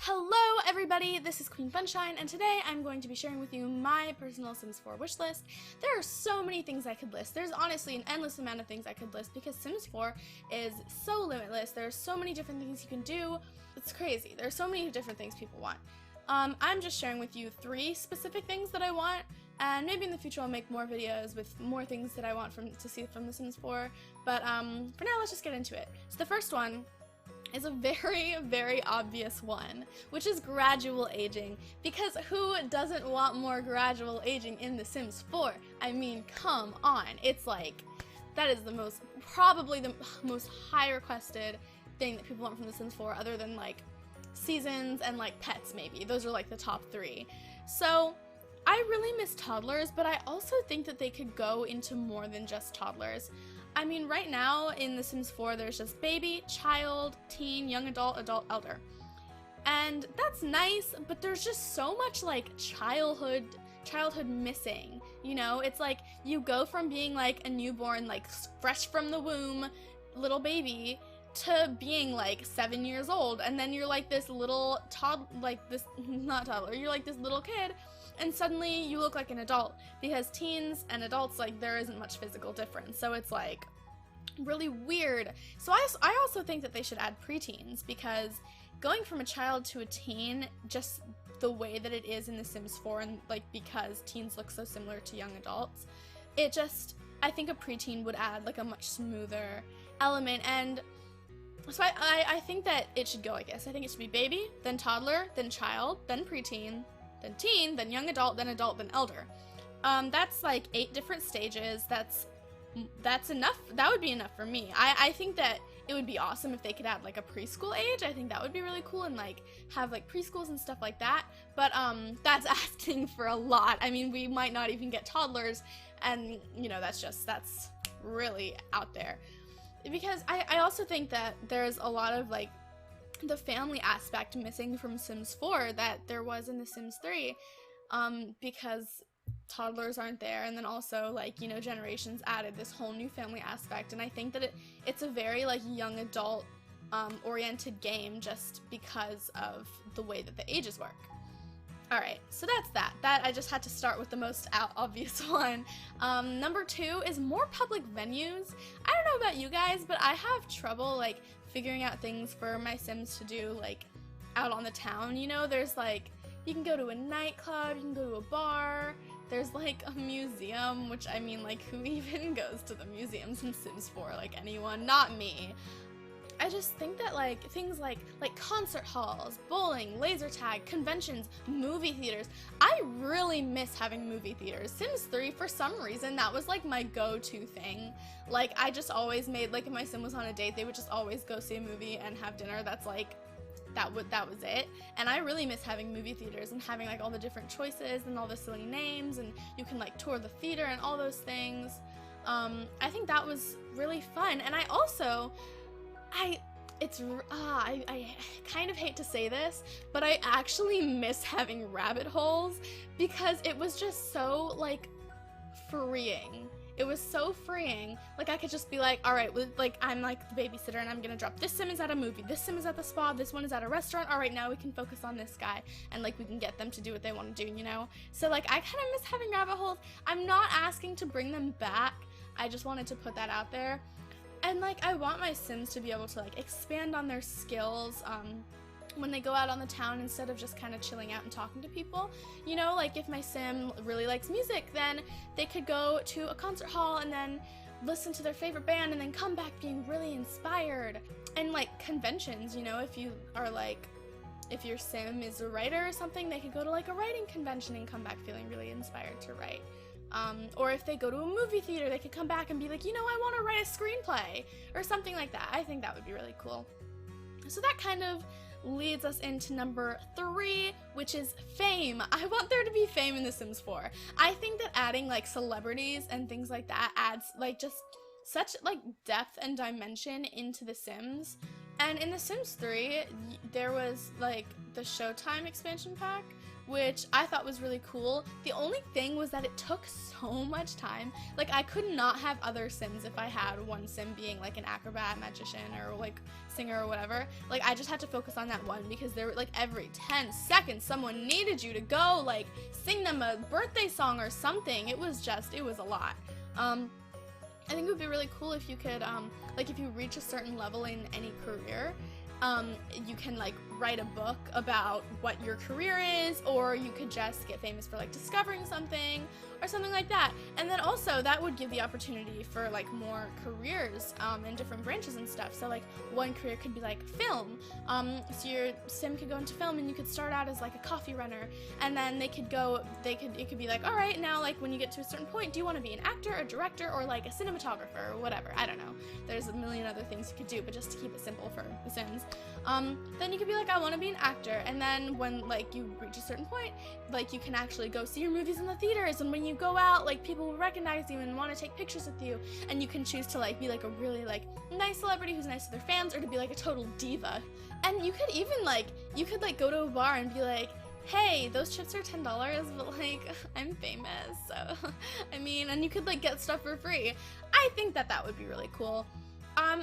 Hello everybody, this is Queen Funshine, and today I'm going to be sharing with you my personal Sims 4 wish list. There are so many things I could list. There's honestly an endless amount of things I could list because Sims 4 is so limitless. There's so many different things you can do. It's crazy. There's so many different things people want. I'm just sharing with you 3 specific things that I want, and maybe in the future I'll make more videos with more things that I want to see from the Sims 4, but for now let's just get into it. So the first one is a very, very obvious one, which is gradual aging, because who doesn't want more gradual aging in The Sims 4? I mean, come on, it's like, that is probably the most high requested thing that people want from The Sims 4, other than like seasons and like pets maybe. Those are like the top 3. So I really miss toddlers, but I also think that they could go into more than just toddlers. I mean, right now in The Sims 4, there's just baby, child, teen, young adult, adult, elder. And that's nice, but there's just so much like childhood missing, you know? It's like you go from being like a newborn, like fresh from the womb, little baby, to being like 7 years old, and then you're like this little not toddler, you're like this little kid, and suddenly you look like an adult, because teens and adults, like, there isn't much physical difference, so it's like really weird. So I also think that they should add preteens, because going from a child to a teen, just the way that it is in The Sims 4, and like because teens look so similar to young adults, I think a preteen would add like a much smoother element. And so I think that it should go like this. I think it should be baby, then toddler, then child, then preteen, then teen, then young adult, then elder. That's like 8 different stages. That's enough. That would be enough for me. I think that it would be awesome if they could add like a preschool age. I think that would be really cool, and like have like preschools and stuff like that. But that's asking for a lot. I mean, we might not even get toddlers, and you know, that's really out there. Because I also think that there's a lot of like the family aspect missing from Sims 4 that there was in The Sims 3, because toddlers aren't there, and then also like, you know, Generations added this whole new family aspect, and I think that it's a very like young adult oriented game, just because of the way that the ages work. Alright, so that's that. I just had to start with the most obvious one. Number 2 is more public venues. I don't know about you guys, but I have trouble like figuring out things for my Sims to do like out on the town, you know? There's like, you can go to a nightclub, you can go to a bar, there's like a museum, which I mean, like, who even goes to the museums in Sims 4? Like, anyone? Not me. I just think that like things like concert halls, bowling, laser tag, conventions, movie theaters. I really miss having movie theaters. Sims 3, for some reason, that was like my go-to thing. Like, I just always made, like, if my Sim was on a date, they would just always go see a movie and have dinner. That's like, that was it. And I really miss having movie theaters and having like all the different choices and all the silly names, and you can like tour the theater and all those things. I think that was really fun. And I also I kind of hate to say this, but I actually miss having rabbit holes, because it was just so like freeing. It was so freeing. Like, I could just be like, alright, like, I'm like the babysitter, and I'm gonna drop this Sim is at a movie, this Sim is at the spa, this one is at a restaurant, alright, now we can focus on this guy, and like we can get them to do what they want to do, you know? So like, I kind of miss having rabbit holes. I'm not asking to bring them back, I just wanted to put that out there. And like, I want my Sims to be able to like expand on their skills when they go out on the town, instead of just kind of chilling out and talking to people. You know, like if my Sim really likes music, then they could go to a concert hall and then listen to their favorite band and then come back being really inspired. And like conventions, you know, if your Sim is a writer or something, they could go to like a writing convention and come back feeling really inspired to write. Or if they go to a movie theater, they could come back and be like, you know, I want to write a screenplay or something like that. I think that would be really cool. So that kind of leads us into number 3, which is fame. I want there to be fame in The Sims 4. I think that adding like celebrities and things like that adds like just such like depth and dimension into The Sims. And in The Sims 3, there was like the Showtime expansion pack, which I thought was really cool. The only thing was that it took so much time. Like, I could not have other Sims if I had one Sim being like an acrobat, magician, or like singer or whatever. Like, I just had to focus on that one because there, like, every 10 seconds someone needed you to go like sing them a birthday song or something. It was a lot. I think it would be really cool if you could, like, if you reach a certain level in any career, you can like write a book about what your career is, or you could just get famous for like discovering something or something like that. And then also that would give the opportunity for like more careers in different branches and stuff. So like one career could be like film, so your Sim could go into film and you could start out as like a coffee runner, and then it could be like, all right, now like when you get to a certain point, do you want to be an actor, a director, or like a cinematographer or whatever? I don't know, there's a million other things you could do, but just to keep it simple for the Sims, then you could be like, I want to be an actor. And then when like you reach a certain point, like you can actually go see your movies in the theaters, and when you go out, like people will recognize you and want to take pictures with you, and you can choose to like be like a really like nice celebrity who's nice to their fans, or to be like a total diva. And you could even like go to a bar and be like, hey, those chips are $10, but like I'm famous, so I mean, and you could like get stuff for free. I think that would be really cool.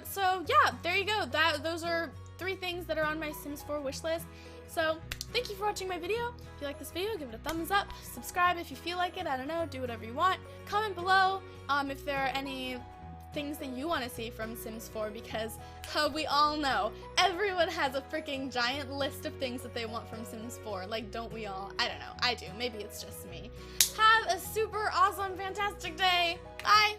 So yeah, there you go. Those are 3 things that are on my Sims 4 wish list. So thank you for watching my video. If you like this video, give it a thumbs up, subscribe if you feel like it, I don't know, do whatever you want. Comment below if there are any things that you want to see from Sims 4, because we all know everyone has a freaking giant list of things that they want from Sims 4. Like, don't we all? I don't know. I do. Maybe it's just me. Have a super awesome, fantastic day. Bye!